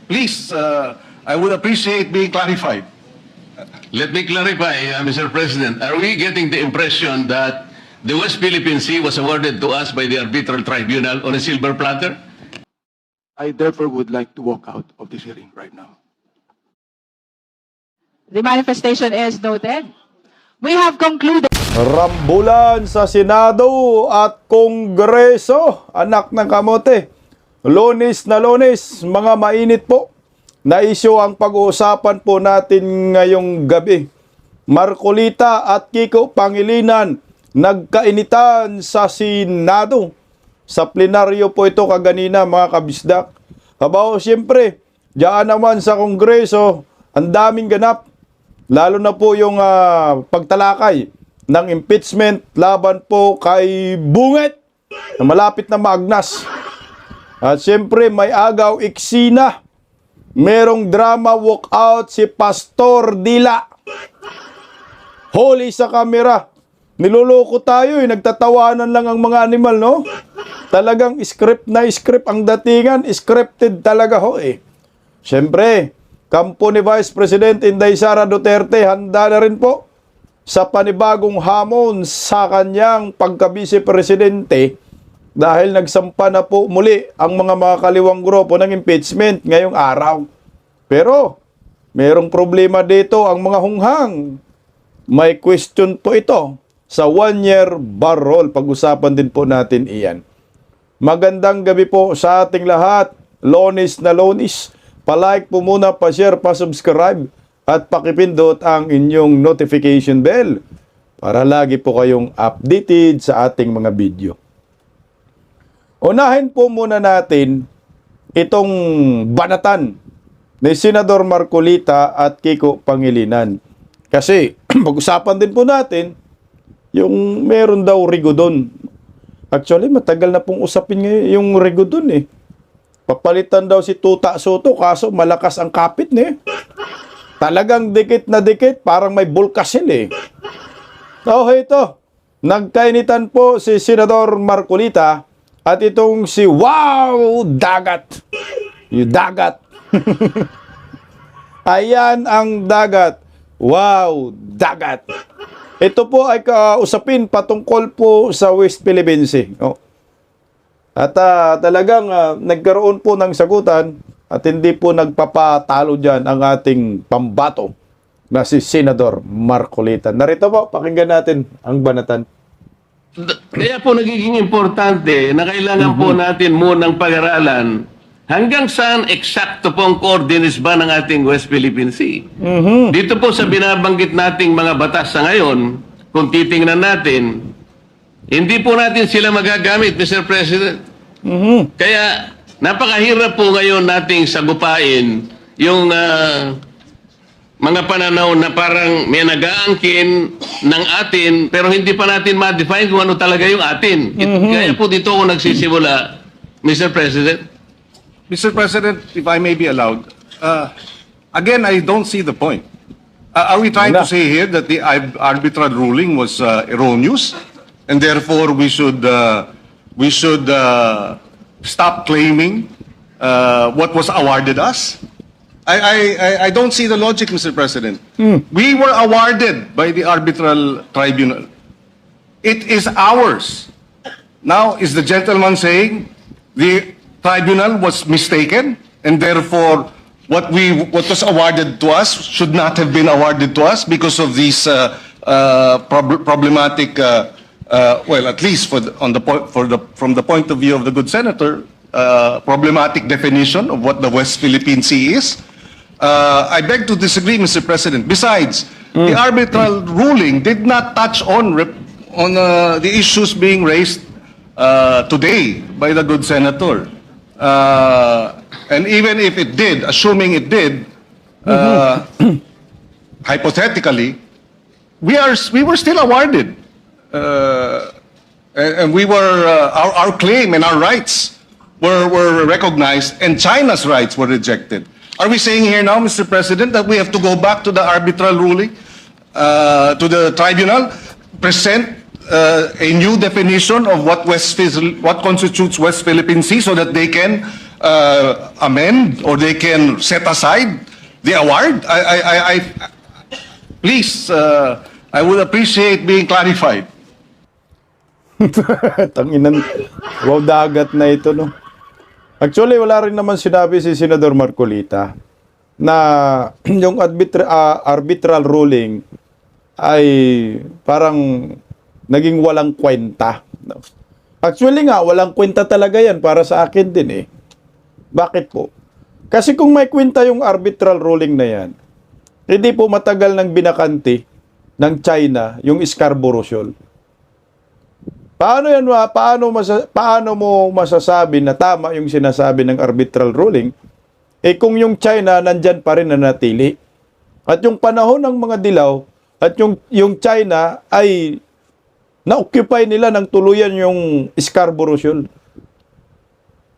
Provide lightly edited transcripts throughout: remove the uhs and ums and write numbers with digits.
Please, I would appreciate being clarified. Let me clarify, Mr. President. Are we getting the impression that the West Philippine Sea was awarded to us by the arbitral tribunal on a silver platter? I therefore would like to walk out of this hearing right now. The manifestation is noted. We have concluded. Rambulan sa Senado at Kongreso, anak ng kamote. Lunes na Lunes, mga mainit po na isyu ang pag-uusapan po natin ngayong gabi. Marcolita at Kiko Pangilinan nagkainitan sa Senado. Sa plenaryo po ito kaganina mga kabisdak. Habaw siyempre, diyan naman sa Kongreso, ang daming ganap. Lalo na po yung pagtalakay ng impeachment laban po kay Bunget na malapit na maagnas. At siyempre may agaw iksina. Merong drama walkout si Pastor Dila. Holy sa kamera. Niloloko tayo eh. Nagtatawanan lang ang mga animal, no? Talagang script na script ang datingan. Scripted talaga ho eh. Siyempre, kampo ni Vice President Inday Sara Duterte handa na rin po sa panibagong hamon sa kanyang pagka-vice-presidente dahil nagsampa na po muli ang mga kaliwang grupo ng impeachment ngayong araw. Pero, merong problema dito ang mga hunghang. May question po ito sa one-year bar roll. Pag-usapan din po natin iyan. Magandang gabi po sa ating lahat. Lunes na Lunes. Pa-like po muna, pa-share, pa-subscribe at pakipindot ang inyong notification bell para lagi po kayong updated sa ating mga video. Unahin po muna natin itong banatan ni Senador Marcolita at Kiko Pangilinan. Kasi pag-usapan din po natin yung meron daw rigodon. Actually, matagal na pong usapin ngayon yung rigodon eh. Papalitan daw si Tuta Soto kaso malakas ang kapit niya. Talagang dikit na dikit, parang may bulkasil eh. So ito, nagkainitan po si Senador Marcolita at itong si Wow Dagat. Yung dagat. Ayan ang dagat. Wow Dagat. Ito po ay kausapin patungkol po sa West Philippine Sea. Oh. At talagang nagkaroon po ng sagutan at hindi po nagpapatalo dyan ang ating pambato na si Senador Marcolita. Narito po, pakinggan natin ang banatan. Kaya po nagiging importante na kailangan po natin munang pag-aralan hanggang saan eksakto po ang coordinates ba ng ating West Philippine Sea. Dito po sa binabanggit nating mga batas sa ngayon, kung titingnan natin, hindi po natin sila magagamit, Mr. President. Kaya napakahirap po ngayon nating sagupain yung mga pananaw na parang may nag-aangkin ng atin pero hindi pa natin ma-define kung ano talaga yung atin. Kaya po dito ako nagsisimula, Mr. President. Mr. President, if I may be allowed, again, I don't see the point. Are we trying to say here that the arbitral ruling was erroneous, and therefore we should stop claiming what was awarded us? I don't see the logic, Mr. President. We were awarded by the arbitral tribunal. It is ours. Now, is the gentleman saying the tribunal was mistaken, and therefore what was awarded to us should not have been awarded to us because of these problematic, well, at least from the point of view of the good senator, problematic definition of what the West Philippine Sea is. I beg to disagree, Mr. President. Besides, the arbitral ruling did not touch on the issues being raised today by the good senator. And even if it did, assuming it did, hypothetically, we were still awarded, and we were our claim and our rights were recognized, and China's rights were rejected. Are we saying here now, Mr. President, that we have to go back to the arbitral ruling, to the tribunal, present a new definition of what constitutes West Philippine Sea so that they can amend or they can set aside the award. Please, I would appreciate being clarified. Tanginan, wow, dagat na ito, no? Actually, wala rin naman sinabi si Senador Marcolita na yung arbitral ruling ay parang naging walang kwenta. Actually nga, walang kwenta talaga yan para sa akin din eh. Bakit po? Kasi kung may kwenta yung arbitral ruling na yan, hindi po matagal nang binakanti ng China yung Scarborough Shoal. Paano yan, paano mo masasabi na tama yung sinasabi ng arbitral ruling? Eh kung yung China nandyan pa rin nanatili. At yung panahon ng mga dilaw at yung China ay na-occupy nila ng tuluyan yung Scarborough Shoal.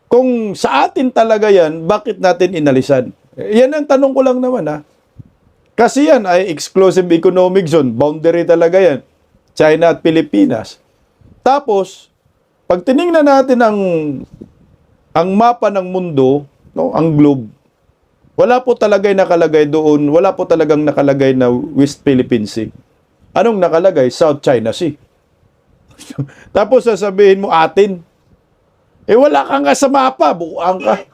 Kung sa atin talaga yan, bakit natin inalisan? Yan ang tanong ko lang naman ha. Kasi yan ay exclusive economic zone. Boundary talaga yan. China at Pilipinas. Tapos, pag tiningnan natin ang mapa ng mundo, no, ang globe, wala po talagang nakalagay doon, wala po talagang nakalagay na West Philippine Sea. Anong nakalagay? South China Sea. Tapos sasabihin mo atin. Eh wala ka nga sa mapa, buang ka.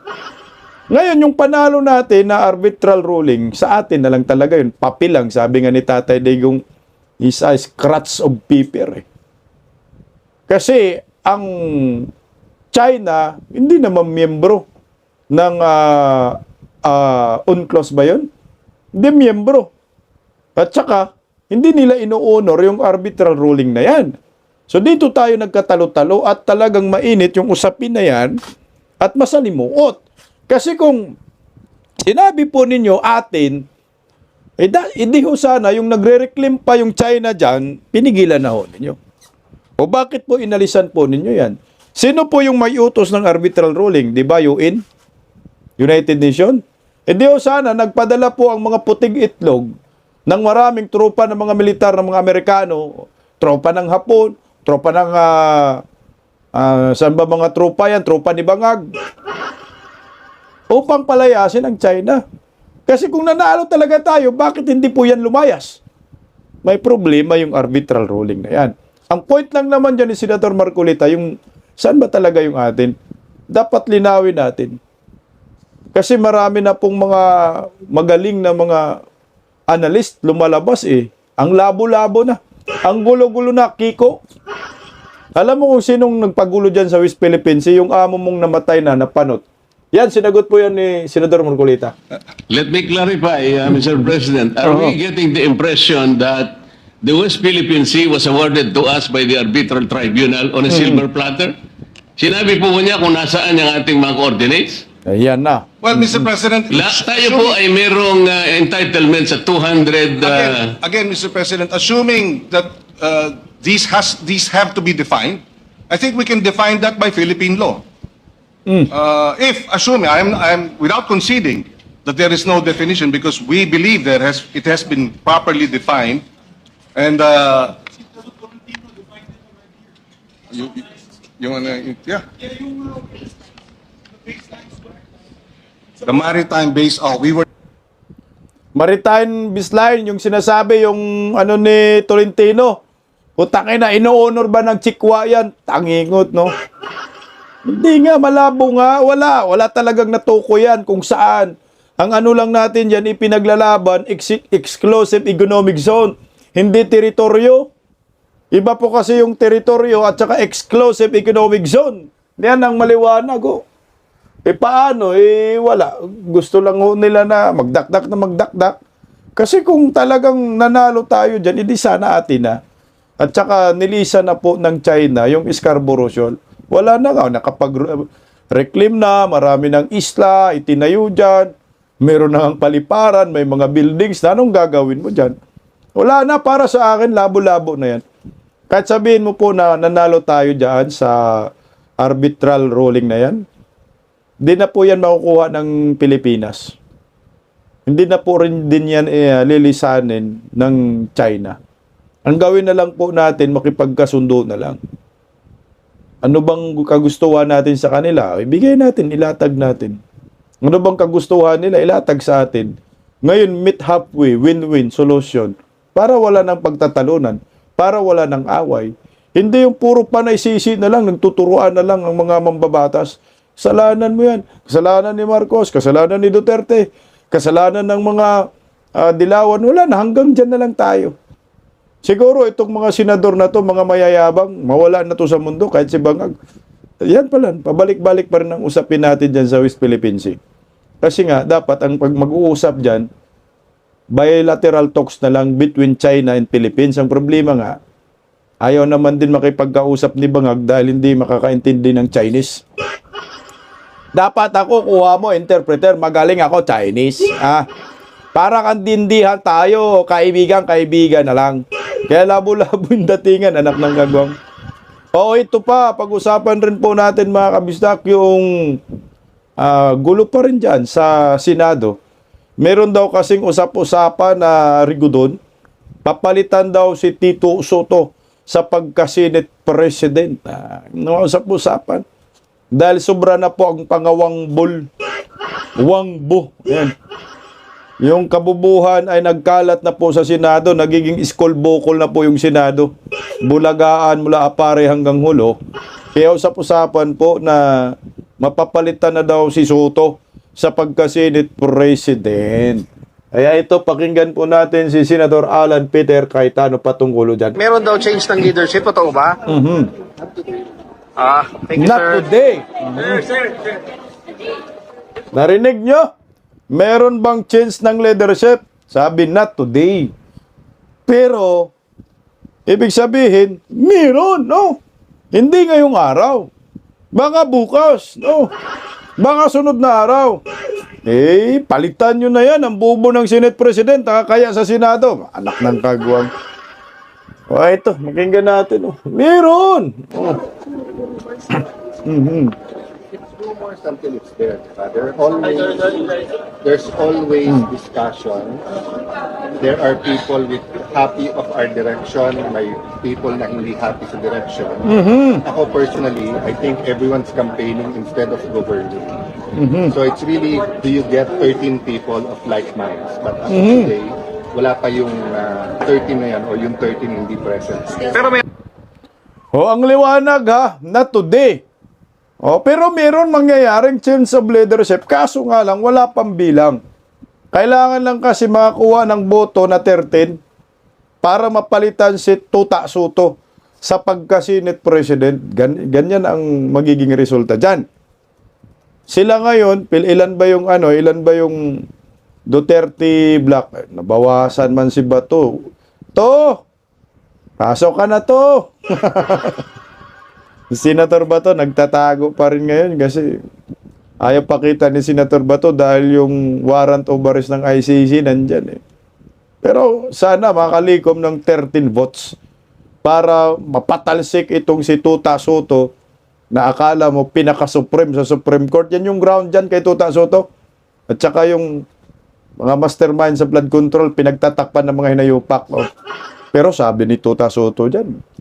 Ngayon, yung panalo natin na arbitral ruling, sa atin na lang talaga yun. Papel lang, sabi nga ni Tatay Digong, is a scratch of paper eh. Kasi ang China, hindi naman miyembro ng UNCLOS ba yun? Hindi miyembro. At saka, hindi nila ino-honor yung arbitral ruling na yan. So dito tayo nagkatalo-talo at talagang mainit yung usapin na yan at masalimuot. Kasi kung sinabi po ninyo atin, hindi ho sana yung nagre-reclaim pa yung China dyan, pinigilan na ho ninyo. O bakit po inalisan po ninyo yan? Sino po yung may utos ng arbitral ruling? Di ba UN? United Nations? Hindi ho sana nagpadala po ang mga puting itlog ng maraming tropa ng mga militar ng mga Amerikano, tropa ng Hapon, tropa ng saan ba mga tropa yan? Tropa ni Bangag. Upang palayasin ang China. Kasi kung nanalo talaga tayo, bakit hindi po yan lumayas? May problema yung arbitral ruling na yan. Ang point lang naman dyan ni Senator Marcolita, yung saan ba talaga yung atin? Dapat linawin natin. Kasi marami na pong mga magaling na mga analyst lumalabas eh. Ang labo-labo na. Ang gulo-gulo na, Kiko. Alam mo kung sinong nagpagulo dyan sa West Philippines, yung amo mong namatay na napanot. Yan, sinagot po yan ni Senador Marcolita. Let me clarify, Mr. President. Are we getting the impression that the West Philippine Sea was awarded to us by the arbitral tribunal on a silver platter? Sinabi po niya kung nasaan yung ating mga coordinates? Ayan na. Well, Mr. President, Tayo po ay merong entitlement sa 200... again, Mr. President, assuming that these have to be defined, I think we can define that by Philippine law. If assuming I'm without conceding that there is no definition because we believe it has been properly defined, and yeah. The maritime base, we were Maritime baseline, yung sinasabi, yung ano ni Tolentino. Putangin na, ino-honor ba ng Chikwa yan? Tangingot, no? Hindi nga, malabo nga. Wala talagang natuko yan kung saan. Ang ano lang natin yan, ipinaglalaban, exclusive economic zone. Hindi teritoryo. Iba po kasi yung teritoryo at saka exclusive economic zone. Yan ang maliwanag, oh. Paano? Wala. Gusto lang ho nila na magdakdak. Kasi kung talagang nanalo tayo dyan, hindi sana atin na. At saka nilisan na po ng China yung Scarborough Shoal. Wala na nga. Nakapag-reclaim na, marami ng isla, itinayo dyan. Meron na ang paliparan, may mga buildings. Anong gagawin mo dyan? Wala na, para sa akin, labo-labo na yan. Kahit sabihin mo po na nanalo tayo dyan sa arbitral ruling na yan, hindi na po yan makukuha ng Pilipinas. Hindi na po rin din yan lilisanin ng China. Ang gawin na lang po natin, makipagkasundo na lang. Ano bang kagustuhan natin sa kanila? Ibigay natin, ilatag natin. Ano bang kagustuhan nila? Ilatag sa atin. Ngayon, meet halfway, win-win solution. Para wala ng pagtatalunan. Para wala ng away. Hindi yung puro panay sisi na lang, nagtuturuan na lang ang mga mambabatas. Kasalanan mo yan. Kasalanan ni Marcos, kasalanan ni Duterte, kasalanan ng mga dilawan. Wala na, hanggang dyan na lang tayo. Siguro itong mga senador na to, mga mayayabang, mawala na to sa mundo kahit si Bangag. Yan pala, pabalik-balik pa rin ang usapin natin dyan sa West Philippine Sea. Kasi nga, dapat ang pag mag-uusap dyan, bilateral talks na lang between China and Philippines. Ang problema nga, ayaw naman din makipagkausap ni Bangag dahil hindi makakaintindi ng Chinese. Dapat ako, kuha mo, interpreter, magaling ako Chinese. Para kandindihan tayo, kaibigan-kaibigan na lang. Kaya labo-labo yung datingan, anak ng kagwang. Oo, ito pa, pag-usapan rin po natin mga kabistak, yung gulo pa rin dyan sa Senado. Meron daw kasing usap-usapan na Rigudon, papalitan daw si Tito Soto sa pagka-Senate President. Usap-usapan. Dahil sobra na po ang pangawang wangbo. Yan. Yung kabubuhan ay nagkalat na po sa Senado, nagiging iskol bokol na po yung Senado. Bulagaan mula apare hanggang hulo. Kaya usap-usapan po na mapapalitan na daw si Soto sa pagka-Senate President. Kaya ito, pakinggan po natin si Senator Alan Peter Cayetano patungkol dyan. Meron daw change ng leadership, totoo ba? Thank you, Not sir. today. Narinig nyo? Meron bang change ng leadership? Sabi, not today. Pero, ibig sabihin, meron, no? Hindi ngayong araw. Baka bukas, no? Baka sunod na araw. Palitan nyo na yan ang bubo ng Senate President, kaya sa Senado. Anak ng kagwang. Ito, makinggan natin. Meron! Rumors until it's there. There's always discussion. There are people with happy of our direction, may people na hindi happy sa direction. Ako personally, I think everyone's campaigning instead of governing. So it's really, do you get 13 people of like minds? But as of today, wala pa yung 13 na yan o yung 13 hindi present. Pero may Ang liwanag ha, not today. Pero meron mangyayaring change of leadership. Kaso nga lang, wala pang bilang. Kailangan lang kasi makakuha ng boto na 13 para mapalitan si Tuta Soto sa pagka-Senate President. Ganyan ang magiging resulta dyan. Sila ngayon, ilan ba yung Duterte Black? Nabawasan man si Bato. Pasok ka na to. Senator Bato, nagtatago pa rin ngayon kasi ayaw pakita ni Senator Bato dahil yung warrant of arrest ng ICC nandyan. Pero sana makalikom ng 13 votes para mapatalsik itong si Tuta Soto na akala mo pinaka-supreme sa Supreme Court. Yan yung ground dyan kay Tuta Soto. At saka yung mga mastermind sa flood control, pinagtatakpan ng mga hinayupak. Pero sabi ni Tuta Soto dyan,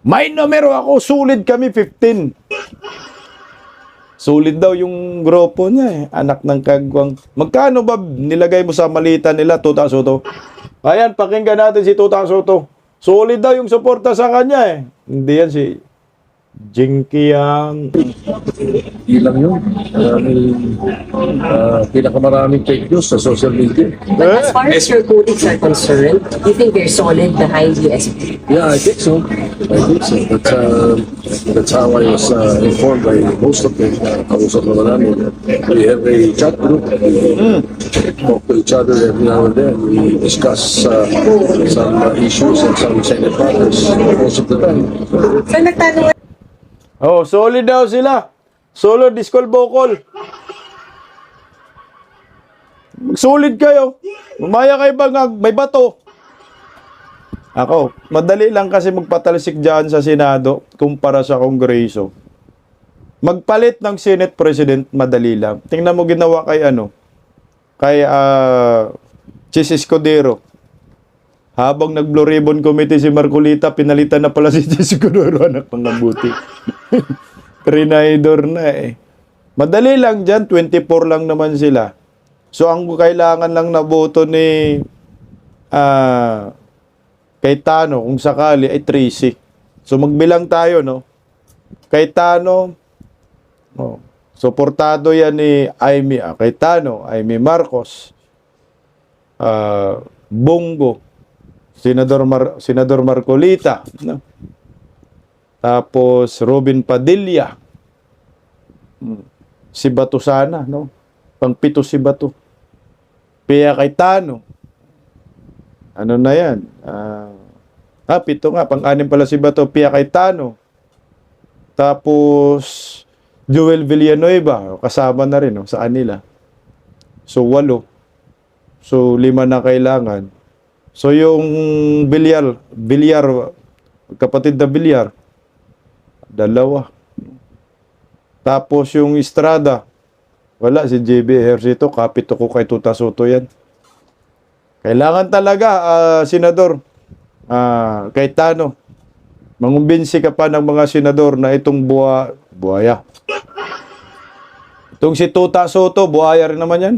may numero ako, sulit kami 15. Sulit daw yung grupo niya anak ng kagwang. Magkano ba nilagay mo sa malita nila, Tuta Soto? Ayan, pakinggan natin si Tuta Soto. Sulit daw yung suporta sa kanya Hindi yan si Jinky Yang. Ilang yun. Pinakamaraming fake news sa social media. But as far as your critics are concerned, you think they're solid behind USP? Yeah, I think so. That's how I was informed by most of them. Kausap naman namin. We have a chat group. We talk to each other every now and then. We discuss some issues and some Senate matters most of the time. So nagtanong Solid daw sila. Solo discol bokol. Solid kayo. Umaya kayo bang may bato. Ako, madali lang kasi magpatalsik dyan sa Senado kumpara sa Kongreso. Magpalit ng Senate President, madali lang. Tingnan mo ginawa kay kay Chis Escudero. Habang nag-Blue Ribbon Committee si Marcolita, pinalitan na pala si Chis Escudero, anak ng nabuti. Trinidor na eh. Madali lang dyan, 24 lang naman sila. So, ang kailangan lang na boto ni Cayetano, kung sakali, ay 3-6. So, magbilang tayo, no? Cayetano, oh, suportado yan ni Cayetano, Amy Marcos, Bongo, Senador Marcolita, no? Tapos, Robin Padilla, si Bato sana, no? Pang-7 si Bato. Pia Cayetano. Ano na yan? 7 nga. Pang-6 pala si Bato. Pia Cayetano. Tapos, Joel Villanueva. Kasama na rin, no? Sa kanila. So, 8. So, 5 na kailangan. So, yung Villar, kapatid na Villar, 2. Tapos, yung Estrada, wala, si JB Ejercito, kapito ko kay Tuta Soto yan. Kailangan talaga, Senador, Cayetano, mangumbinsi ka pa ng mga senador na itong buhaya. Itong si Tuta Soto, buhaya rin naman yan.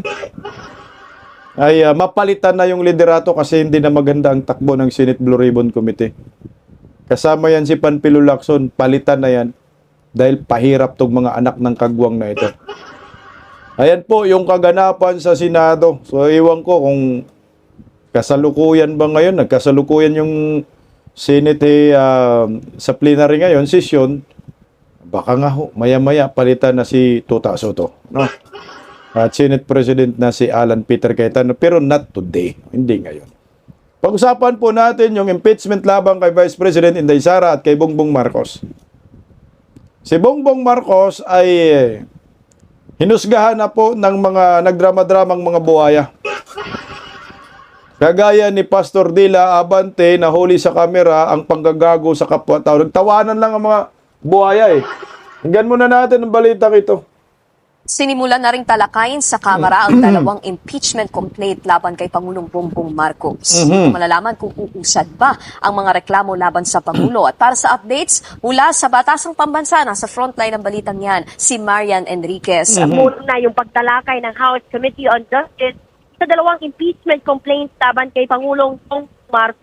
Ay mapalitan na yung liderato kasi hindi na maganda ang takbo ng Senate Blue Ribbon Committee. Kasama yan si Panfilo Lacson, palitan na yan dahil pahirap tong mga anak ng kagwang na ito. Ayan po yung kaganapan sa Senado. So, iwan ko kung kasalukuyan ba ngayon. Nagkasalukuyan yung Senate sa plenary ngayon, session. Baka nga ho, maya-maya palitan na si Tuta Soto. No? At Senate President na si Alan Peter Cayetano. Pero not today. Hindi ngayon. Pag-usapan po natin yung impeachment labang kay Vice President Inday Sara at kay Bongbong Marcos. Si Bongbong Marcos ay hinusgahan na po ng mga nagdrama-dramang mga buhaya. Kagaya ni Pastor Dila Abante na huli sa kamera ang panggagago sa kapwa-tao. Nagtawanan lang ang mga buhaya eh. Hinggan muna natin ang balita ito. Sinimulan na ring talakayin sa Kamara ang dalawang impeachment complaint laban kay Pangulong Bongbong Marcos. Malalaman kung uusad ba ang mga reklamo laban sa Pangulo. At para sa updates, mula sa Batasang Pambansa, nasa frontline ng balitang yan, si Marian Enriquez. Muna na yung pagtalakay ng House Committee on Justice sa dalawang impeachment complaints laban kay Pangulong Bongbong Marcos.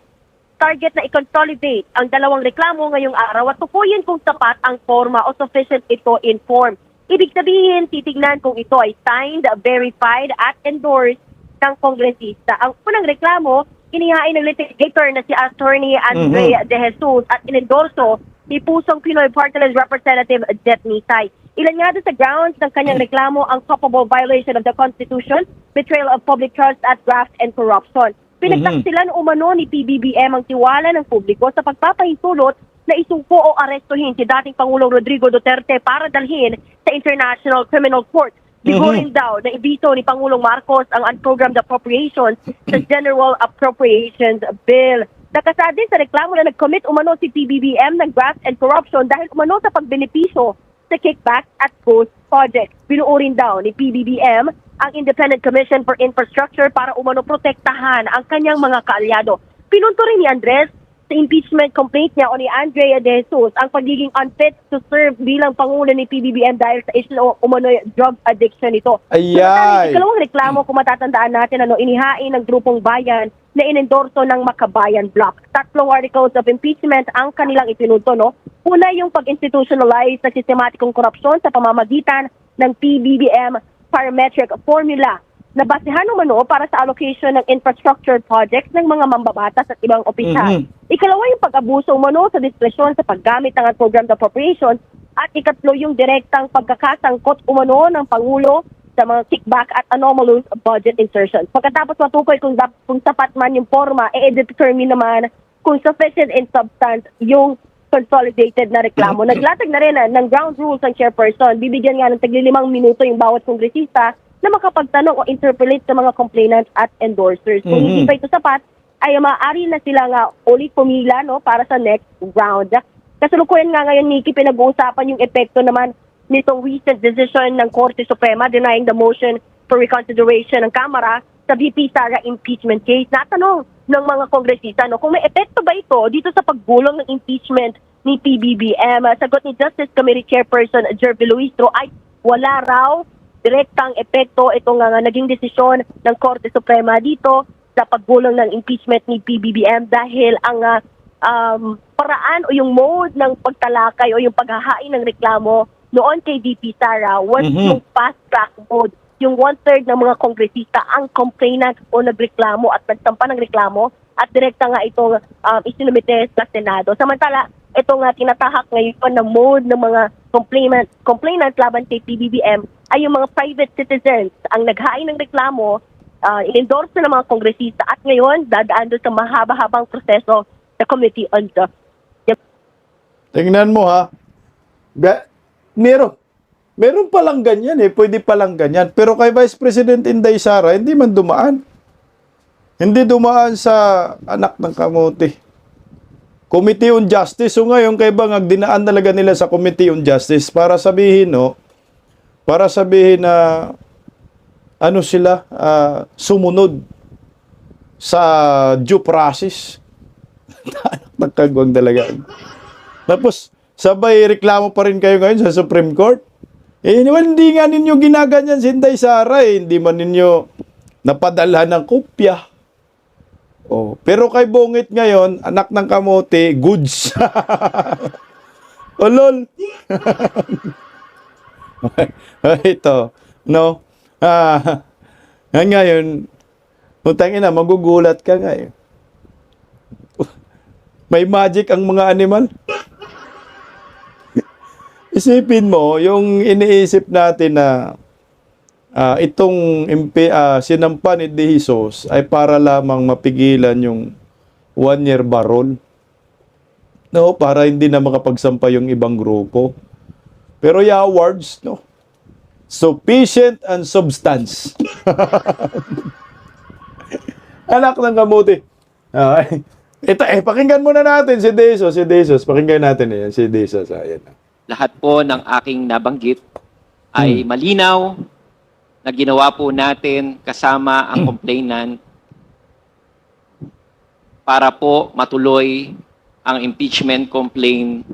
Target na i-consolidate ang dalawang reklamo ngayong araw at tukuyin kung sapat ang forma o sufficient ito in form. Ibig sabihin, titignan kung ito ay signed, verified, at endorsed ng kongresista. Ang unang reklamo, inihain ng litigator na si Attorney Andre De Jesus at inendorso ni Pusong Pinoy Party List Representative Jet Nisay. Ilan nga doon sa grounds ng kanyang reklamo ang culpable violation of the Constitution, betrayal of public trust at graft and corruption. Pinagtaksilan umano ni PBBM ang tiwala ng publiko sa pagpapahintulot na isuko o arestuhin si dating Pangulong Rodrigo Duterte para dalhin sa International Criminal Court. Bigurin daw na ibito ni Pangulong Marcos ang unprogrammed appropriations sa General Appropriations Bill. Nakasad din sa reklamo na nag-commit umano si PBBM ng graft and corruption dahil umano sa pagbenepisyo sa kickback at ghost project. Binuurin daw ni PBBM ang Independent Commission for Infrastructure para umano protektahan ang kanyang mga kaalyado. Pinunto rin ni Andres sa impeachment complaint niya o ni Andrea De Jesus ang pagiging unfit to serve bilang Pangulo ni PBBM dahil sa issue umano drug addiction ito. Ayay! Ikalawang reklamo, kung matatandaan natin, inihain ng grupong bayan na inendorso ng Makabayan Bloc. 3 articles of impeachment ang kanilang ipinunto. Una, yung pag-institutionalize sa sistematikong korupsyon sa pamamagitan ng PBBM parametric formula na basehan umano para sa allocation ng infrastructure projects ng mga mambabatas at ibang opisyal. Ikalawa, yung pag-abuso umano sa diskresyon sa paggamit ng programmed appropriations at ikatlo, yung direktang pagkakasangkot umano ng Pangulo sa mga kickback at anomalous budget insertions. Pagkatapos matukoy kung sapat man yung forma, determine naman kung sufficient in substance yung consolidated na reklamo. Naglatag na rin ng ground rules ang chairperson. Bibigyan nga ng 5 minuto yung bawat kongresista na makapagtanong o interpolate sa mga complainants at endorsers. Kung hindi pa ito sapat, ay maaari na sila nga ulit pumila para sa next round. Kasalukuyan nga ngayon, Nikki, pinag-uusapan yung epekto naman nitong recent decision ng Korte Suprema denying the motion for reconsideration ng Kamara sa VP Sara impeachment case. Natanong ng mga kongresista kung may epekto ba ito dito sa paggulong ng impeachment ni PBBM. Sagot ni Justice Committee Chairperson Jervy Luistro ay wala raw direktang epekto itong naging desisyon ng Korte Suprema dito sa paggulong ng impeachment ni PBBM dahil ang paraan o yung mode ng pagtalakay o yung paghahain ng reklamo noon kay VP Sara was yung fast track mode. Yung 1/3 ng mga kongresista ang complainant o nagreklamo at nagsampa ng reklamo at direkta nga itong isinumite sa Senado. Samantala, ito nga tinatahak ngayon na mode ng mga complainant laban kay PBBM ay yung mga private citizens ang naghain ng reklamo, in-endorse ng mga kongresista at ngayon dadaan doon sa mahaba-habang proseso sa Committee on Justice. Tingnan mo ha. Meron palang ganyan pwede palang ganyan. Pero kay Vice President Inday Sara, hindi man dumaan. Hindi dumaan sa anak ng kamote. Committee on Justice. So ngayon, kay Bangag, dinaan talaga nila sa Committee on Justice para sabihin, na ano sila, sumunod sa due process. Anak ng kagwang talaga. Tapos, sabay reklamo pa rin kayo ngayon sa Supreme Court. Hindi nga ninyo ginaganyan si Inday Sara Hindi man ninyo napadala ng kopya. Pero kay Bongit ngayon, anak ng kamote, goods. Lol. Ito. No? Ngayon, putangin na, magugulat ka ngayon. May magic ang mga animal. Isipin mo, yung iniisip natin na itong sinampa ni De Jesus ay para lamang mapigilan yung 1-year barol. No, para hindi na makapagsampa yung ibang grupo. Pero awards, no? Sufficient and substance. Anak ng kamuti. Ito, pakinggan muna natin si De Jesus. Pakinggan natin yan, si De Jesus. Ayan. Lahat po ng aking nabanggit ay malinaw na ginawa po natin kasama ang complainant para po matuloy ang impeachment complaint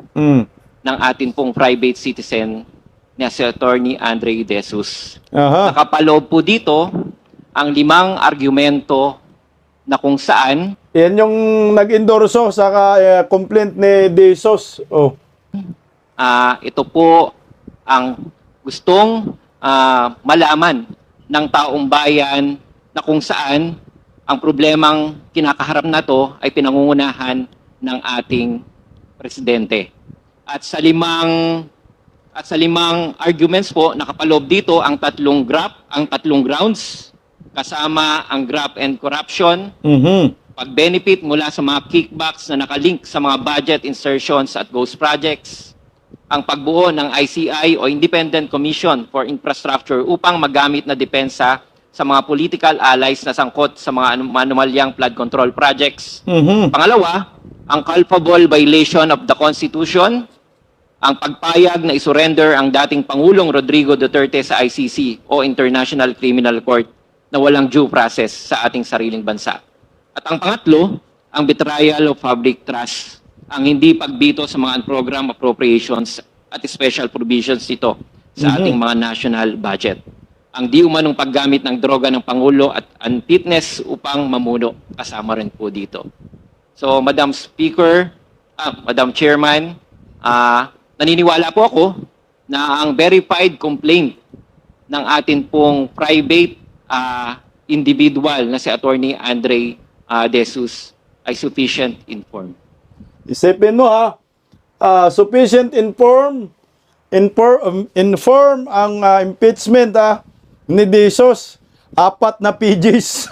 ng atin pong private citizen na si Attorney Andre De Jesus. Nakapaloob po dito ang 5 argumento na kung saan yan yung nag-endorso sa complaint ni De Jesus. ito po ang gustong malaman ng taong bayan na kung saan ang problemang kinakaharap na to ay pinangungunahan ng ating presidente. At sa limang arguments po nakapaloob dito ang tatlong grounds kasama ang graft and corruption, pag-benefit mula sa mga kickbacks na nakalink sa mga budget insertions at ghost projects, ang pagbuo ng ICI o Independent Commission for Infrastructure upang magamit na depensa sa mga political allies na sangkot sa mga anomalyang flood control projects. Pangalawa, ang culpable violation of the Constitution, ang pagpayag na isurrender ang dating Pangulong Rodrigo Duterte sa ICC o International Criminal Court na walang due process sa ating sariling bansa. At ang pangatlo, ang betrayal of public trust, ang hindi pagbito sa mga program appropriations at special provisions nito sa ating mga national budget. Ang di umanong paggamit ng droga ng Pangulo at unfitness upang mamuno, kasama rin po dito. So, Madam Speaker, Madam Chairman, naniniwala po ako na ang verified complaint ng atin pong private individual na si Attorney Andre De Jesus ay sufficient informed. Isipin mo sufficient inform ang impeachment ni De Jesus. 4 na pages.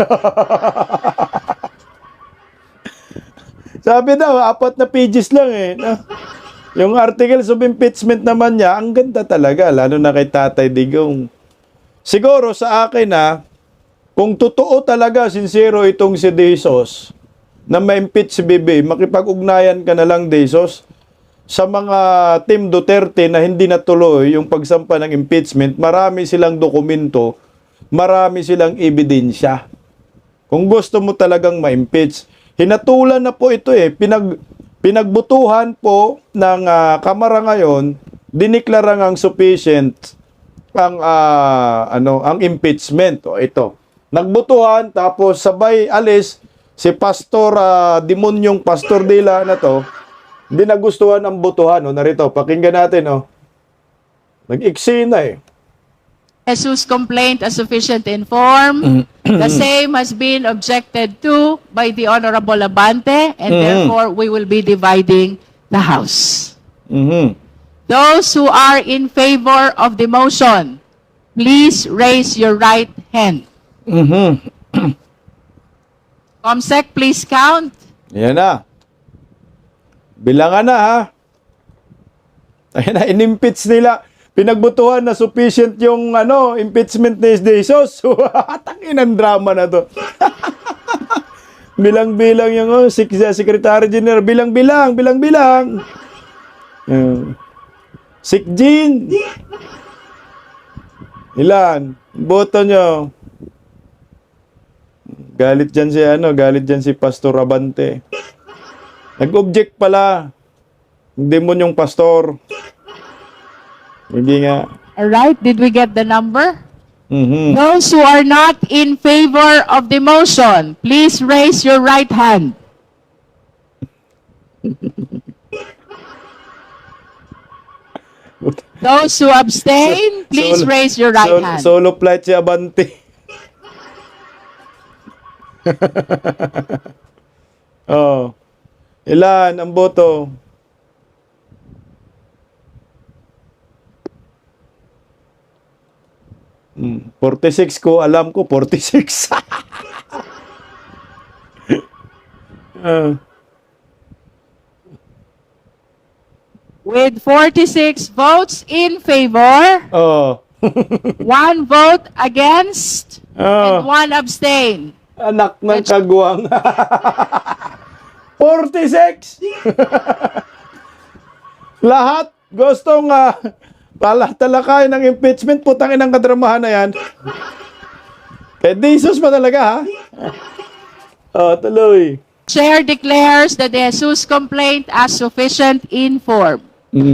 Sabi daw, 4 na pages lang Yung articles of impeachment naman niya, ang ganda talaga, lalo na kay Tatay Digong. Siguro sa akin kung totoo talaga, sincero itong si De Jesus, na ma-impeach si Bibi, makipag-ugnayan ka na lang, De Jesus, sa mga Team Duterte na hindi natuloy yung pagsampa ng impeachment, marami silang dokumento, marami silang ebidensya. Kung gusto mo talagang ma-impeach, hinatulan na po ito pinagbutuhan po ng Kamara ngayon, diniklara ngang sufficient ang impeachment. O ito. Nagbutuhan tapos sabay alis si Pastor demonyong Pastor Dila na to. Hindi nagustuhan ang butuhan. O narito, pakinggan natin. O. Nag-iksi na eh. Jesus complaint as sufficient in form. The same has been objected to by the Honorable Abante, and therefore we will be dividing the House. Those who are in favor of the motion, please raise your right hand. Comsec, please count. Yan na. Bilangan na ha. Ayan na, in-impeach nila. Pinagbutuhan na sufficient yung impeachment ni Jesus. Tangin ang drama na to. Bilang-bilang yung Secretary General. Bilang-bilang. Sikjin. Ilan? Boto nyo. Galit dyan si Pastor Abante. Nag-object pala. Demon yung pastor. Hindi nga. Alright, did we get the number? Mhm. Those who are not in favor of the motion, please raise your right hand. Those who abstain, please raise your right hand. Solo flight si Abante. Oh. Ilan ang boto? Hmm, 46 ko, alam ko 46. With 46 votes in favor, Oh. 1 vote against, Oh. and 1 abstain. Anak ng kagwang. 46! Lahat gustong talakayin ng impeachment. Putangin ang kadramahan na yan. Kaya Jesus pa talaga, ha? Oh, tuloy. Chair declares the De Jesus complaint as sufficient in form.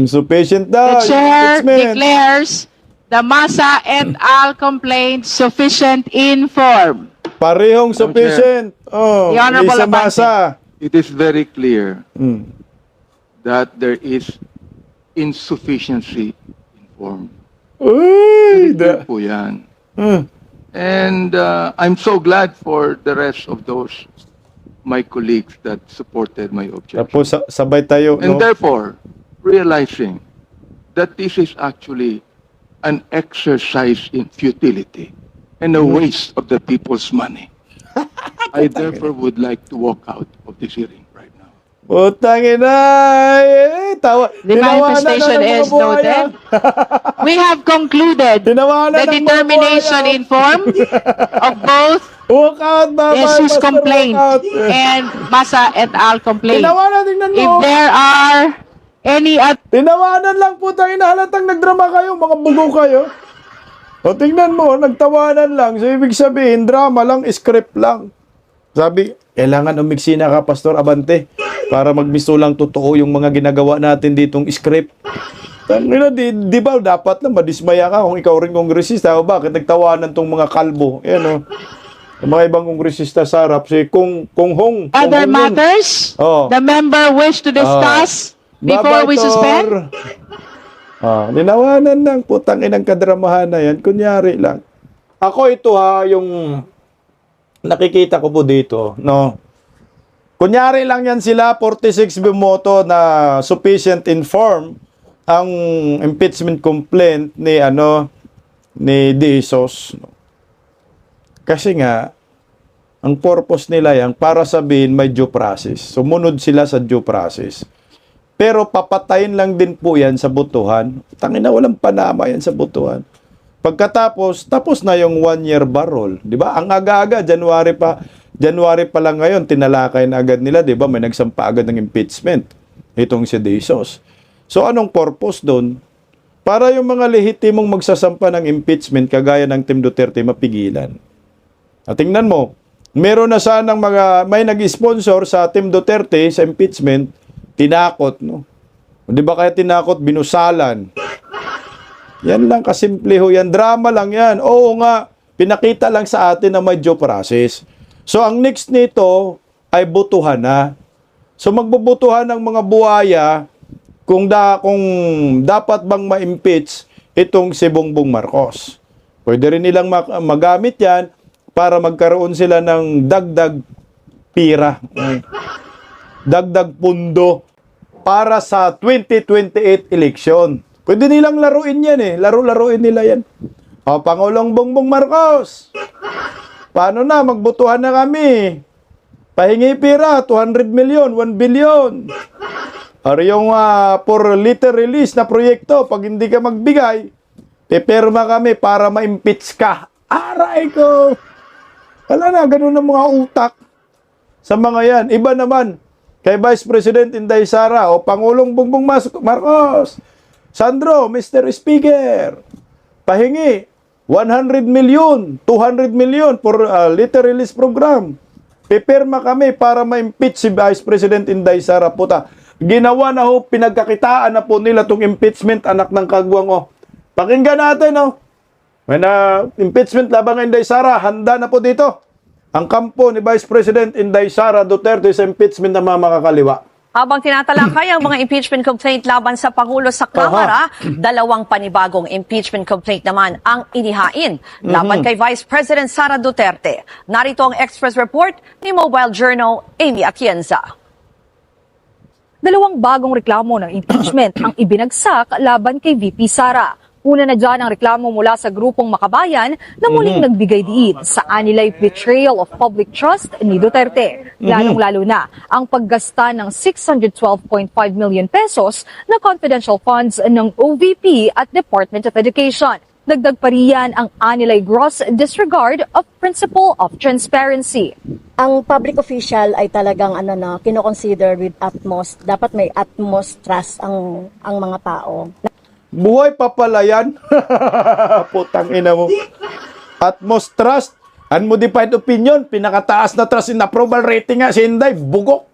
Sufficient The daw. chair impeachment. declares the Masa et al. Complaint sufficient in form. Parehong sufficient. Oh, The Honorable Lisa Abante. Masa. It is very clear Mm. that there is insufficiency in form. Uy! Clear po yan. And I'm so glad for the rest of those my colleagues that supported my objection. Tapos sabay tayo, And no? therefore, realizing that this is actually an exercise in futility and a waste of the people's money, I therefore would like to walk out of this hearing right now. Putangin na! Tawa. The Tinawanan manifestation na ng mga is buhaya. noted. We have concluded Tinawanan the ng mga determination buhaya. in form of both Walk out, bye-bye, Jesus Pastor, complaint walk out. and Masa et al. Complaint. Tinawanan, tingnan mo. If there are any other Tinawanan lang po tayo, halatang nagdrama kayo, mga bugo kayo. O tingnan mo, nagtawanan lang. So ibig sabihin, drama lang, script lang. Sabi, kailangan umiksi na ka, Pastor Abante, para magmisto lang totoo yung mga ginagawa natin ditong script. Tangina, di ba dapat na madismaya ka kung ikaw rin kongresista o bakit nagtawanan tong mga kalbo? Yan o. Yung mga ibang kongresista sa harap, si Kung Hong. other Kung Hong yun. matters Oh. the member wish to discuss before Bye-bye, we Tor. suspend? Ninawanan lang, putang inang kadramahan na yan. Kunyari lang. Ako ito yung nakikita ko po dito, no? Kunyari lang yan sila, 46 bumoto na sufficient in form ang impeachment complaint ni De Jesus. Kasi nga, ang purpose nila yan para sabihin may due process. Sumunod sila sa due process. Pero papatayin lang din po yan sa botohan. Tangina, walang panama yan sa botohan. Pagkatapos, tapos na yung 1-year barrel. Di ba? Ang aga-aga, January pa lang ngayon, tinalakay na agad nila. Di ba? May nagsampa agad ng impeachment. Itong si De Jesus. So, anong purpose doon? Para yung mga lehitimong magsasampa ng impeachment, kagaya ng Team Duterte, mapigilan. At tingnan mo, meron na sanang may nag-sponsor sa Team Duterte sa impeachment, tinakot, no? Di ba kaya tinakot, binusalan? Yan lang, kasimple ho yan. Drama lang yan. Oo nga, pinakita lang sa atin na may due process. So, ang next nito ay butuhan na. So, magbubutuhan ng mga buhaya kung dapat bang ma-impeach itong si Bongbong Marcos. Pwede rin nilang magamit yan para magkaroon sila ng dagdag pira. Dagdag pundo para sa 2028 election. Pwede nilang laruin yan eh. Laro-laruin nila yan. O, Pangulong Bongbong Marcos, paano na? Magbutuhan na kami. Pahingi pira, 200 million, 1 billion. Or yung for later release na proyekto, pag hindi ka magbigay, pipirma kami para ma-impeach ka. Aray ko! Wala na, ganun ang mga utak sa mga yan. Iba naman, kay Vice President Inday Sara o Pangulong Bongbong Marcos, Sandro, Mr. Speaker, pahingi 100 million, 200 million for later release program. Pipirma kami para ma-impeach si Vice President Inday Sara. Puta, ginawa na ho, pinagkakitaan na po nila itong impeachment, anak ng kagwang. Oh. Pakinggan natin, oh. May impeachment laban kay Inday Sara, handa na po dito ang kampo ni Vice President Inday Sara Duterte sa impeachment ng mga makakaliwa. Habang tinatalakay ang mga impeachment complaint laban sa Pangulo sa Kamara, dalawang panibagong impeachment complaint naman ang inihain laban kay Vice President Sara Duterte. Narito ang Express Report ni Mobile Journal Amy Atienza. Dalawang bagong reklamo ng impeachment ang ibinagsak laban kay VP Sara. Una na dyan ang reklamo mula sa grupong Makabayan na muling nagbigay diin sa anilay betrayal of public trust ni Duterte. Lalong-lalo na ang paggasta ng 612.5 million pesos na confidential funds ng OVP at Department of Education. Dagdag pa riyan ang anilay gross disregard of principle of transparency. Ang public official ay talagang kino-consider with utmost, dapat may utmost trust ang mga tao. Buhay pa pala yan. Putang ina mo. Utmost trust, unmodified opinion, pinakataas na trust in approval rating nga si Inday, bugok.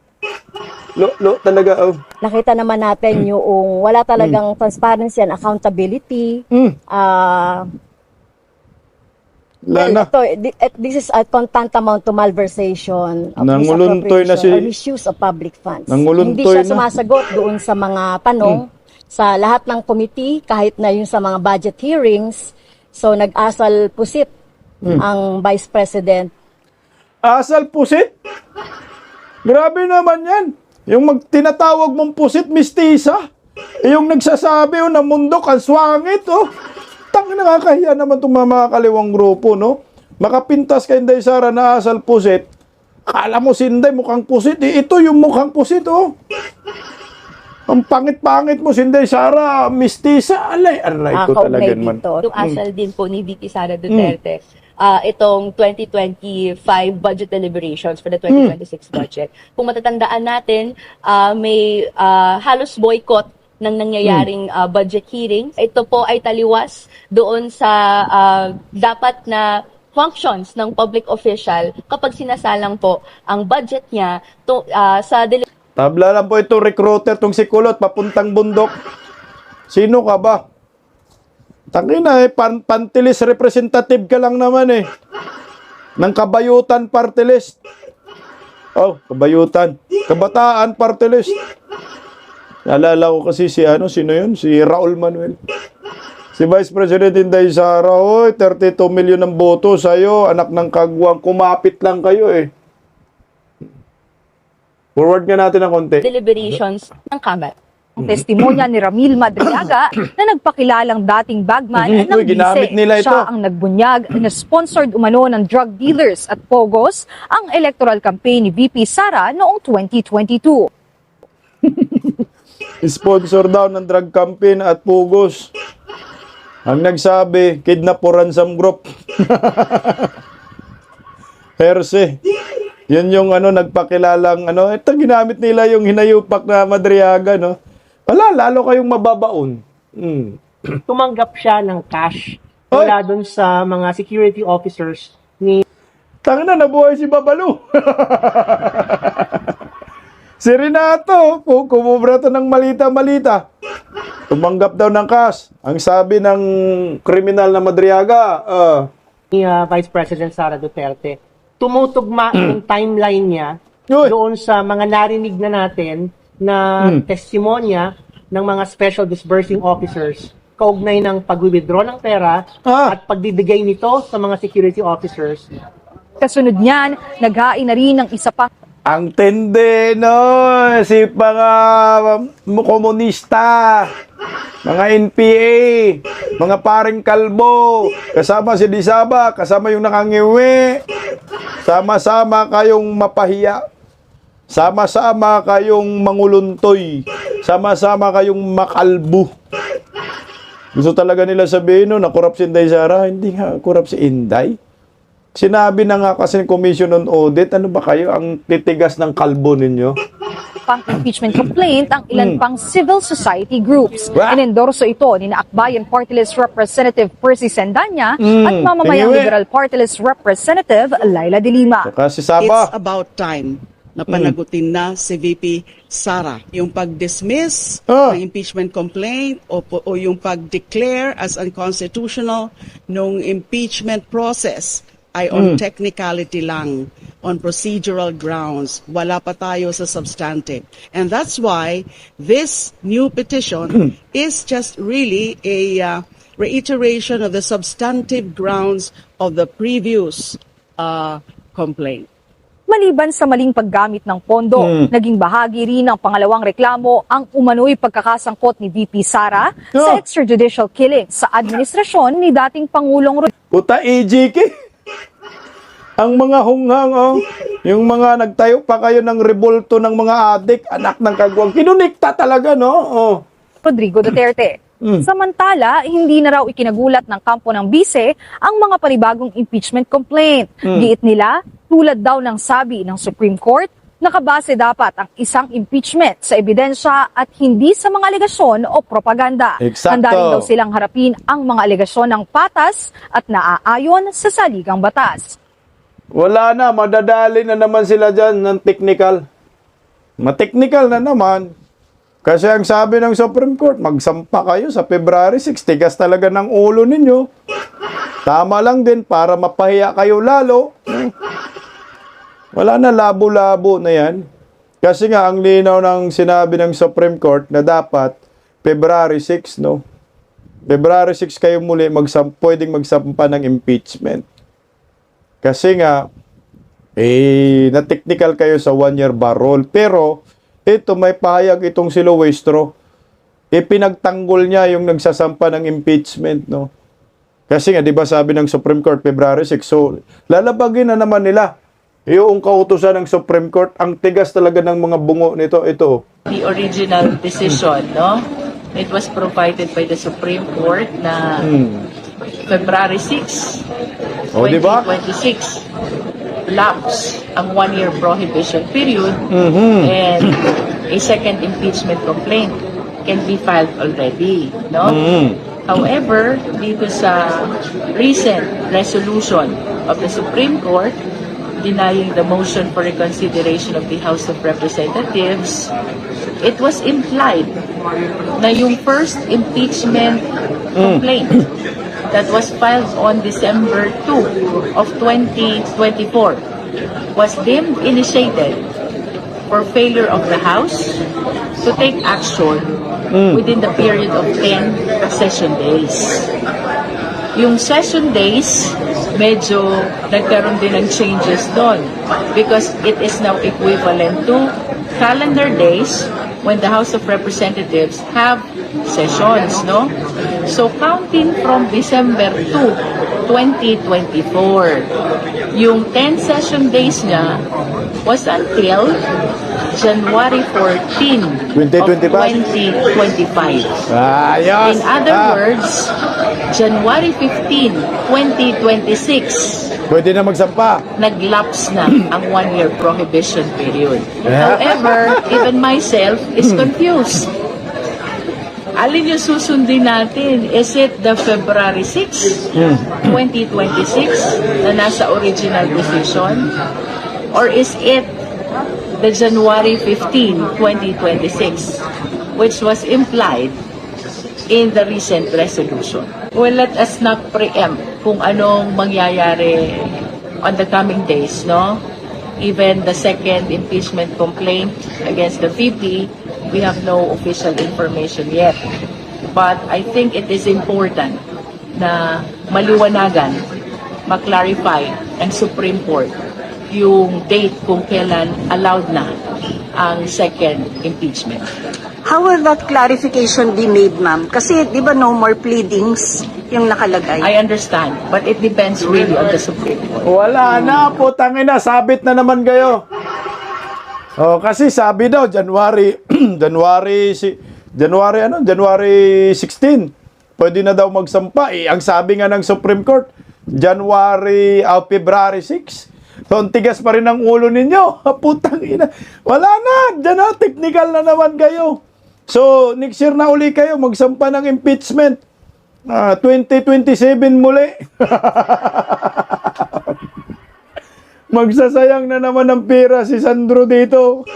Talaga. Oh. Nakita naman natin yung wala talagang transparency and accountability. This is a tantamount to malversation of misappropriation or misuse of public funds. Hindi siya sumasagot doon sa mga tanong sa lahat ng committee, kahit na yun sa mga budget hearings. So, nag-asal pusit ang Vice President. Asal pusit? Grabe naman yan. Yung tinatawag mong pusit, mistisa. Yung nagsasabi, na mundok, ang swangit, nakakahiya naman itong mga kaliwang grupo, no? Makapintas kay Inday Sara na asal pusit. Akala mo si Inday mukhang pusit. Ito yung mukhang pusit, Ang pangit-pangit mo, Inday Sara, mistisa, aray ko talaga man. Yung asal din po ni VP Sara Duterte, itong 2025 budget deliberations for the 2026 budget. Kung matatandaan natin, may halos boycott ng nangyayaring budget hearings. Ito po ay taliwas doon sa dapat na functions ng public official kapag sinasalang po ang budget niya sa Tabla lang po itong recruiter, itong si Kulot, papuntang bundok. Sino ka ba? Tangina pantilis representative ka lang naman ng Kabayutan Party List. Oh, Kabayutan. Kabataan Party List. Naalala ko kasi sino yun? Si Raul Manuel. Si Vice President Inday Sara, 32 million ng boto sa'yo, anak ng kagwang, kumapit lang kayo Forward nga natin ng konti. Deliberations ng Kamara. Ang testimonya ni Ramil Madriaga na nagpakilalang dating bagman ng ginamit Bise. nila ito. Siya ang nagbunyag na sponsored umano ng drug dealers at Pogos ang electoral campaign ni VP Sara noong 2022. Sponsor daw ng drug campaign at Pugos. Ang nagsabi, kidnap for ransom group. Herse. Yan yung nagpakilalang ito ginamit nila yung hinayupak na Madriaga, no? Wala, lalo kayong mababaon. Tumanggap siya ng cash mula dun sa mga security officers ni... Tangina, nabuhay si Babalu. Si Renato, kumubra to ng malita-malita. Tumanggap daw ng cash. Ang sabi ng kriminal na Madriaga, Ni Vice President Sara Duterte, tumutugma yung timeline niya doon sa mga narinig na natin na testimonya ng mga special disbursing officers kaugnay ng pag-withdraw ng pera at pagbibigay nito sa mga security officers. Kasunod niyan, naghain na rin ng isa pa ang tende, no? Si mga komunista, mga NPA, mga paring kalbo, kasama si Disaba, kasama yung nakangiwi, sama-sama kayong mapahiya, sama-sama kayong manguluntoy, sama-sama kayong makalbo. Gusto talaga nila sabihin, no, na corrupt si Inday Sara. Hindi nga corrupt si Inday. Sinabi na nga kasi ng Commission on Audit, ano ba kayo, ang titigas ng kalbo ninyo? pang impeachment complaint ang ilan pang civil society groups. Inendorso ito ni Akbayan Party List Representative Percy Sendanya at mamamayang Liberal Party List Representative Laila De Lima. Kasi Saba. It's about time na panagutin na si VP Sara. Yung pag-dismiss ng impeachment complaint o yung pag-declare as unconstitutional nung impeachment process ay on technicality lang, on procedural grounds. Wala pa tayo sa substantive. And that's why this new petition is just really a reiteration of the substantive grounds of the previous complaint. Maliban sa maling paggamit ng pondo, naging bahagi rin ng pangalawang reklamo ang umano'y pagkakasangkot ni VP Sara sa extrajudicial killing sa administrasyon ni dating Pangulong Puta, EJK. Ang mga hunghang, yung mga nagtayo pa kayo ng rebolto ng mga adik, anak ng kagwang, kinunikta talaga, no? Rodrigo Duterte. Samantala, hindi na raw ikinagulat ng kampo ng bise ang mga panibagong impeachment complaint. Giit nila, tulad daw ng sabi ng Supreme Court, nakabase dapat ang isang impeachment sa ebidensya at hindi sa mga alegasyon o propaganda. Eksakto. Handa rin daw silang harapin ang mga alegasyon ng patas at naaayon sa saligang batas. Wala na, madadali na naman sila dyan ng technical. Ma-technical na naman. Kasi ang sabi ng Supreme Court, magsampa kayo sa February 6, tigas talaga ng ulo ninyo. Tama lang din para mapahiya kayo lalo. Wala na, labo-labo na yan. Kasi nga, ang linaw ng sinabi ng Supreme Court na dapat February 6, no? February 6 kayo muli pwedeng magsampa ng impeachment. Kasi nga, na-technical kayo sa 1-year bar rule. Pero, ito, may pahayag itong si Luestro. Pinagtanggol niya yung nagsasampa ng impeachment, no? Kasi nga, di ba sabi ng Supreme Court, February 6, so, lalabagin na naman nila yung kautusan ng Supreme Court. Ang tigas talaga ng mga bungo nito. Ito. The original decision, no? It was provided by the Supreme Court na February 6, 2026, lapse ang 1-year prohibition period and a second impeachment complaint can be filed already, no? However, dito sa recent resolution of the Supreme Court denying the motion for reconsideration of the House of Representatives, it was implied na yung first impeachment complaint that was filed on December 2 of 2024 was deemed initiated for failure of the House to take action within the period of 10 session days. Yung session days, medyo nagkaroon din ng changes doon because it is now equivalent to calendar days when the House of Representatives have sessions, no? So, counting from December 2, 2024, yung 10 session days niya was until January 14 of 2025. In other words, January 15, 2026, pwede na magsampa. Nag-lapse na ang 1-year prohibition period. However, even myself is confused. Alin yung susundin natin? Is it the February 6, 2026 na nasa original decision? Or is it the January 15, 2026, which was implied in the recent resolution. Well, let us not preempt kung anong mangyayari on the coming days, no? Even the second impeachment complaint against the VP, we have no official information yet. But I think it is important na maliwanagan, maklarify ang Supreme Court yung date kung kailan allowed na ang second impeachment. How will that clarification be made, ma'am? Kasi di ba no more pleadings yung nakalagay? I understand, but it depends really on the Supreme Court. Wala na, putang ina, sabit na naman kayo. Oh, kasi sabi daw January January 16. Pwede na daw magsampa. Ang sabi nga ng Supreme Court, February 6. So, ang tigas pa rin ang ulo ninyo. Putang ina. Wala na. Diyan na, technical na naman kayo. So, next year na uli kayo, magsampa ng impeachment. 2027 muli. Magsasayang na naman ng pera si Sandro dito.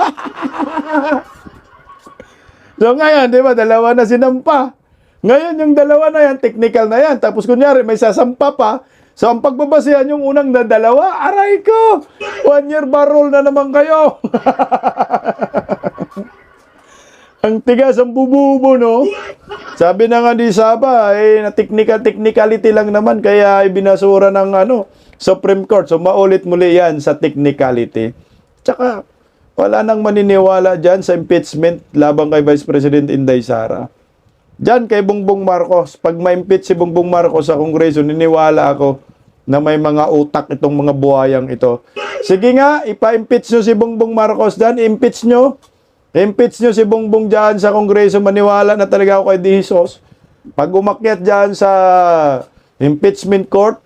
So ngayon, di ba, dalawa na sinampa. Ngayon, yung dalawa na yan, technical na yan. Tapos kunyari, may sasampa pa. So ang pagbabasihan yung unang na dalawa, aray ko! 1 year barrel na naman kayo. Ang tigas ang bububo, no? Sabi na nga ni Saba, na technicality lang naman, kaya ibinasura ng Supreme Court. So maulit muli yan sa technicality. Tsaka, wala nang maniniwala dyan sa impeachment labang kay Vice President Inday Sara. Dyan kay Bongbong Marcos, pag ma-impeach si Bongbong Marcos sa Kongreso, niniwala ako na may mga utak itong mga buhayang ito. Sige nga, ipa-impeach nyo si Bongbong Marcos dyan, impeach nyo si Bongbong dyan sa Kongreso, maniwala na talaga ako kay De Jesus. Pag umakyat dyan sa impeachment court,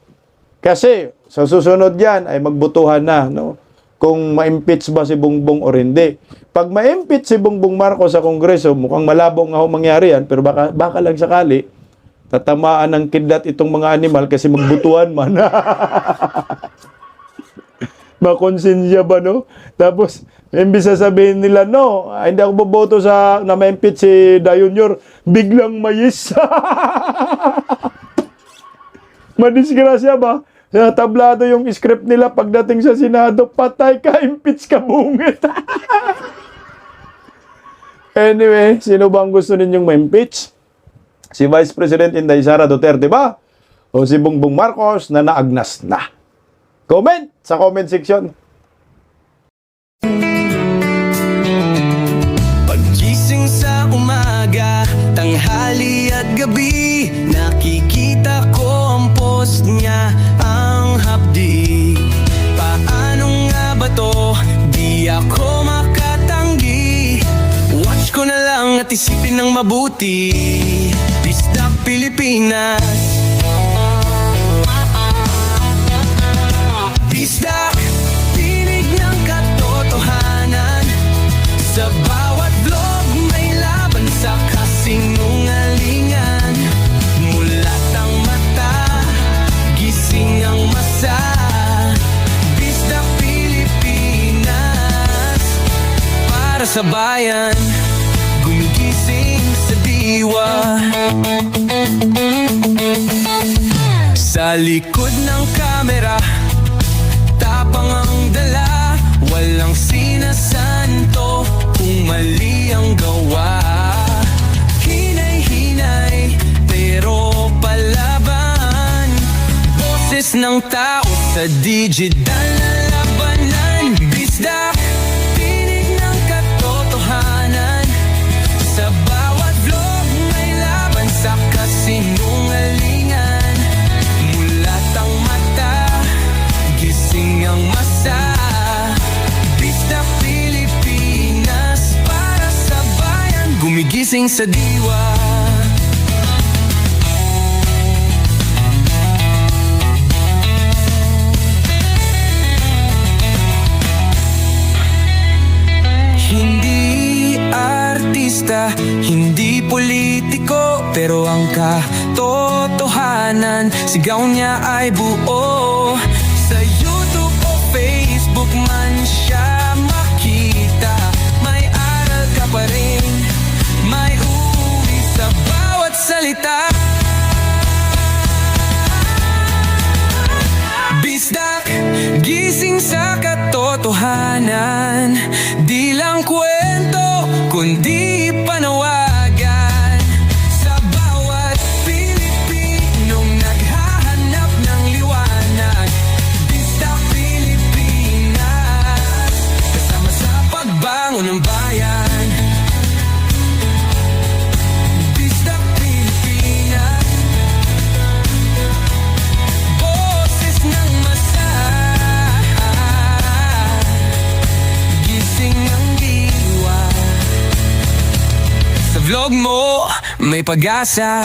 kasi sa susunod dyan ay magbutuhan na, no? Kung ma-impeach ba si Bongbong o hindi. Pag ma-impeach si Bongbong Marcos sa Kongreso, mukhang malabo nga ho mangyari yan, pero baka lang sakali, tatamaan ng kidlat itong mga animal kasi magbutuhan man. Makonsensya ba, no? Tapos, imbis sasabihin nila, no, hindi ako boboto sa na ma-impeach si Dayunyor, biglang mayis. Madisgrasya ba? Tablado yung script nila pagdating sa Senado, patay ka, impeach ka, bungit. Anyway, sino bang gusto ninyong ma-impeach? Si Vice President Inday Sara Duterte ba? O si Bongbong Marcos na naagnas na? Comment sa comment section. Paggising sa umaga, tanghali at gabi, nakikita ko ang post niya, ang hapdi. Paano nga ba to? Di ako makatanggi. Watch ko na lang at isipin ng mabuti. Bisdak Pilipinas. Bisdak, tinig ng katotohanan. Sa bawat vlog may laban sa kasinungalingan. Mulat ang mata, gising ang masa. Bisdak Pilipinas, para sa bayan, gumigising sa diwa. Sa likod ng kamera, tapang ang dala, walang sinasanto kung mali ang gawa. Hinay-hinay, pero palaban. Boses ng tao sa digital na labanan. Bisdak, tinig ng katotohanan. Sa bawat vlog may laban sa kasinungalingan. Mulat ang mata, gising ang masa. Bisdak Pilipinas, para sa bayan, gumigising sa diwa. Hindi artista, hindi politiko, pero ang katotohanan, sigaw niya ay buo. Sa YouTube o Facebook man siya makikita. totohanan. Di lang kwento, kundi panawagan sa bawat Pilipinong naghahanap ng liwanag. Dista Pilipinas, kasama sa pagbangon ng bayan. Dista Pilipinas, boses ng masa, gising ang diwa. Sa vlog mo, may pag-asa.